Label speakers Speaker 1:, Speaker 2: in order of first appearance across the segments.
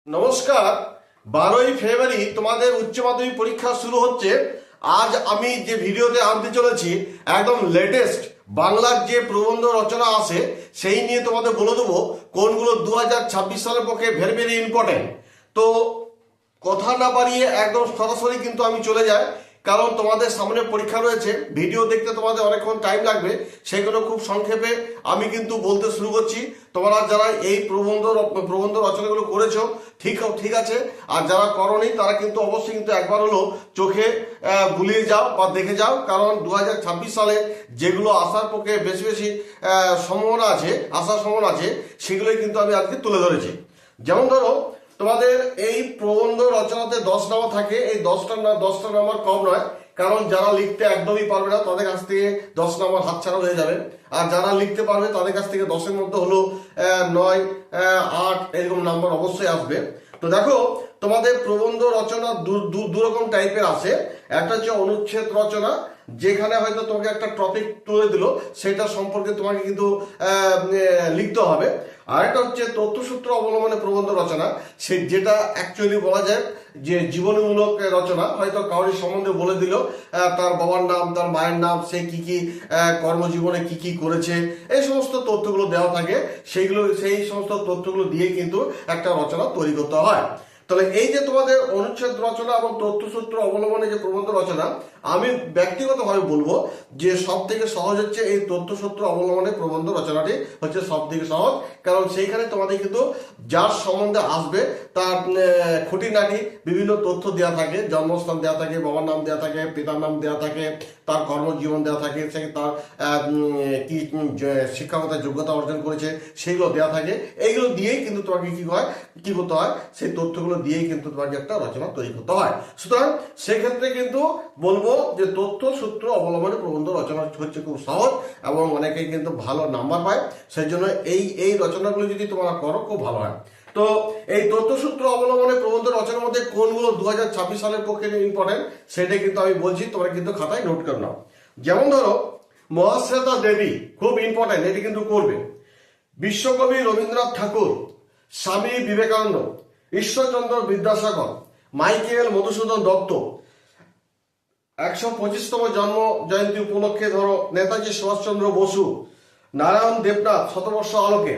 Speaker 1: নমস্কার। 12ই ফেব্রুয়ারি তোমাদের উচ্চ মাধ্যমিক পরীক্ষা শুরু হচ্ছে। আজ আমি যে ভিডিওতে আনতে চলেছি একদম লেটেস্ট বাংলার যে প্রবন্ধ রচনা আছে সেই নিয়ে তোমাদের বলে দেবো কোনগুলো 2026 সালের পক্ষে ভেরি ভেরি ইম্পর্টেন্ট। তো কথা না বাড়িয়ে একদম সরাসরি কিন্তু আমি চলে যাই, কারণ তোমাদের সামনে পরীক্ষা রয়েছে, ভিডিও দেখতে তোমাদের অনেকক্ষণ টাইম লাগবে। সেগুলো খুব সংক্ষেপে আমি কিন্তু বলতে শুরু করছি। তোমরা যারা এই প্রবন্ধ রচনাগুলো করেছো ঠিক আছে, আর যারা করনি তারা কিন্তু অবশ্যই কিন্তু একবার হলো চোখে বুলিয়ে যাও বা দেখে যাও, কারণ 2026 সালে যেগুলো আসার পক্ষে বেশি বেশি আসার সম্ভাবনা আছে সেগুলোই কিন্তু আমি আজকে তুলে ধরেছি। যেমন ধরো, তোমাদের এই প্রবন্ধ রচনাতে 10 নম্বর থাকে। এই 10টা নম্বর কম নয়, কারণ যারা লিখতে একদমই পারবে না তাদের কাছ থেকে 10 নম্বর হাতছাড়া হয়ে যাবে, আর যারা লিখতে পারবে তাদের কাছ থেকে 10-এর মধ্যে হলো 9, 8 এরকম নাম্বার অবশ্যই আসবে। তো দেখো, তোমাদের প্রবন্ধ রচনা দু রকম টাইপের আছে। একটা হচ্ছে অনুচ্ছেদ রচনা, যেখানে হয়তো তোমাকে একটা টপিক তুলে দিল, সেটা সম্পর্কে তোমাকে কিন্তু লিখতে হবে। আরেকটা হচ্ছে তথ্যসূত্র অবলম্বনে প্রবন্ধ রচনা, যেটা অ্যাকচুয়ালি বলা যায় যে জীবনীমূলক রচনা। হয়তো কাউরির সম্বন্ধে বলে দিল, তার বাবার নাম, তার মায়ের নাম, সে কি কর্মজীবনে কি করেছে, এই সমস্ত তথ্যগুলো দেওয়া থাকে। সেই সমস্ত তথ্যগুলো দিয়ে কিন্তু একটা রচনা তৈরি করতে হয়। তাহলে এই যে তোমাদের অনুচ্ছেদ রচনা এবং তথ্যসূত্র অবলম্বনে যে প্রবন্ধ রচনা, আমি ব্যক্তিগতভাবে বলবো যে সব থেকে সহজ হচ্ছে এই তথ্যসূত্র অবলম্বনে প্রবন্ধ রচনাটি হচ্ছে সব থেকে সহজ। কারণ সেইখানে তোমাদের কিন্তু যার সম্বন্ধে আসবে তার খুঁটিনাটি বিভিন্ন তথ্য দেওয়া থাকে, জন্মস্থান দেওয়া থাকে, বাবার নাম দেওয়া থাকে, পিতার নাম দেওয়া থাকে, তার কর্মজীবন দেওয়া থাকে, সে তার কি শিক্ষাগত যোগ্যতা অর্জন করেছে সেইগুলো দেওয়া থাকে। এইগুলো দিয়েই কিন্তু তোমাকে কি করতে হয়, সেই তথ্যগুলো দিয়েই কিন্তু তোমাকে একটা রচনা তৈরি করতে হয়। সুতরাং সেক্ষেত্রে কিন্তু বলবো যে তথ্য সূত্র অবলম্বনে প্রবন্ধ রচনা হচ্ছে খুব সহজ এবং অনেকেই কিন্তু ভালো নাম্বার পায়। সেই জন্য এই রচনাগুলো যদি তোমরা করো খুব ভালো হয়। তো এই তথ্যসূত্র অবলম্বনে প্রবন্ধ রচনার মধ্যে কোনগুলো 2026 সালের পক্ষে ইম্পর্টেন্ট সেটা কিন্তু আমি বলছি, তোমরা কিন্তু খাতায় নোট করে নাও। যেমন ধরো, মহাশ্বেতা দেবী খুব ইম্পর্টেন্ট, এটি কিন্তু করবে। বিশ্বকবি রবীন্দ্রনাথ ঠাকুর, স্বামী বিবেকানন্দ, ঈশ্বরচন্দ্র বিদ্যাসাগর, মাইকেল মধুসূদন দত্ত, 125তম জন্ম জয়ন্তী উপলক্ষে ধরো নেতাজি সুভাষচন্দ্র বসু, নারায়ণ দেবনাথ শতবর্ষ আলোকে,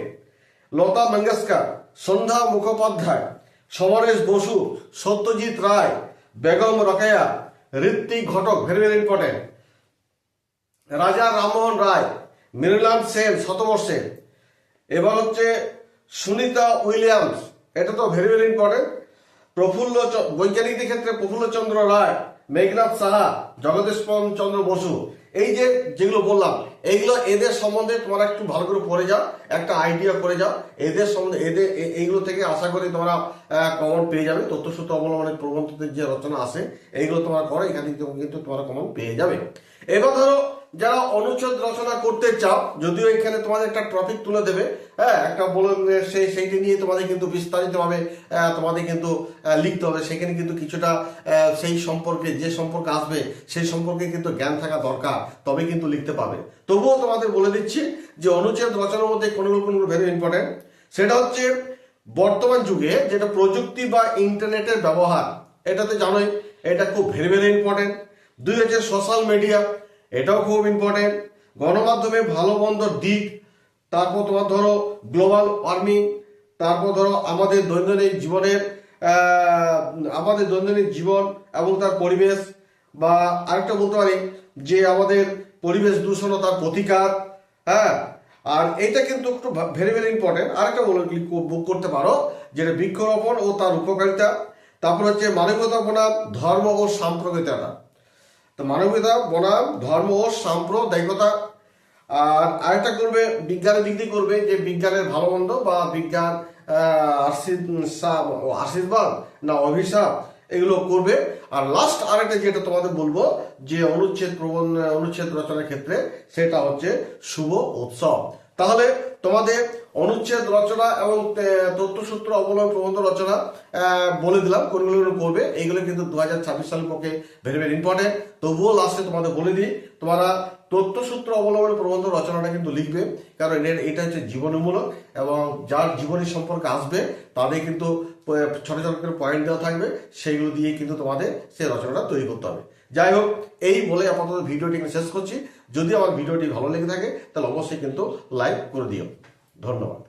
Speaker 1: Lata Mangeshkar, Sandhya Mukhopadhyay, Samaresh Basu, Satyajit Ray, Begum Rokeya, Ritwik Ghatak very very important, রাজা রামমোহন রায়, মৃণাল সেন শতবর্ষে। এবার হচ্ছে সুনিতা উইলিয়ামস, এটা তো ভেরি ভেরি ইম্পর্টেন্ট। বৈজ্ঞানিকদের ক্ষেত্রে প্রফুল্লচন্দ্র রায়, মেঘনাথ সাহা, জগদীশ চন্দ্র বসু। এই যেগুলো বললাম, এদের সম্বন্ধে তোমরা একটু ভালো করে পড়ে যাও, একটা আইডিয়া করে যাও এদের সম্বন্ধে। এইগুলো থেকে আশা করি তোমরা কমন পেয়ে যাবে। তথ্যসূত্র অবলম্বনে প্রবন্ধের যে রচনা আছে এইগুলো তোমরা করো, এখান থেকে কিন্তু তোমরা কমন পেয়ে যাবে। এবার ধরো, যারা অনুচ্ছেদ রচনা করতে চাও, যদিও এখানে তোমাদের একটা টপিক তুলে দেবে, একটা বলে সেইটি নিয়ে তোমাদের কিন্তু বিস্তারিতভাবে তোমাদের কিন্তু লিখতে হবে। সেখানে কিন্তু কিছুটা সেই সম্পর্কে যে সম্পর্কে আসবে সেই সম্পর্কে কিন্তু জ্ঞান থাকা দরকার, তবে কিন্তু লিখতে পাবে। তবুও তোমাদের বলে দিচ্ছি যে অনুচ্ছেদ রচনার মধ্যে কোনগুলো ভেরি ইম্পর্টেন্ট। সেটা হচ্ছে বর্তমান যুগে যেটা প্রযুক্তি বা ইন্টারনেটের ব্যবহার, এটাতে জানোই এটা খুব ভেরি ভেরি ইম্পর্টেন্ট। 2 হচ্ছে সোশ্যাল মিডিয়া, এটাও খুব ইম্পর্টেন্ট। গণমাধ্যমে ভালো মন্দ দিক, তারপর তোমার ধরো গ্লোবাল ওয়ার্মিং, তারপর ধরো আমাদের দৈনন্দিন জীবন এবং তার পরিবেশ, বা আরেকটা বলতে পারি যে আমাদের পরিবেশ দূষণ ও তার প্রতিকার। আর এইটা কিন্তু একটু ভেরি ভেরি ইম্পর্টেন্ট। আরেকটা বুক করতে পারো যেটা বৃক্ষরোপণ ও তার উপকারিতা। তারপর হচ্ছে মানবতা বনাম ধর্ম ও সাম্প্রদায়িকতা। তো মানবতা বনাম ধর্ম ও সাম্প্রদায়িকতা। আর আরেকটা করবে বিজ্ঞানের দিক দিয়ে করবে, যে বিজ্ঞানের ভালো মন্দ বা বিজ্ঞান আশীর্বাদ না অভিশাপ, এগুলো করবে। আর লাস্ট আরেকটা যেটা তোমাদের বলবো যে অনুচ্ছেদ রচনার ক্ষেত্রে, সেটা হচ্ছে শুভ উৎসব। তাহলে তোমাদের অনুচ্ছেদ রচনা এবং তথ্যসূত্র অবলম্বন প্রবন্ধ রচনা বলে দিলাম কোনগুলো করবে। এইগুলো কিন্তু 2026 সালের পক্ষে ভেরি ভেরি ইম্পর্টেন্ট। তবুও লাস্টে তোমাদের বলে দিই, তোমরা তথ্যসূত্র অবলম্বনে প্রবন্ধ রচনাটা কিন্তু লিখবে, কারণ এটা হচ্ছে জীবনীমূলক এবং যার জীবনী সম্পর্কে আসবে তাদের কিন্তু ছোট ছোট করে পয়েন্ট দেওয়া থাকবে, সেইগুলো দিয়ে কিন্তু তোমাদের সেই রচনাটা তৈরি করতে হবে। যাই হোক, এই বলে আপাতত ভিডিওটি শেষ করছি। যদি আমার ভিডিওটি ভালো লেগে থাকে তাহলে অবশ্যই কিন্তু লাইক করে দিও। ধন্যবাদ।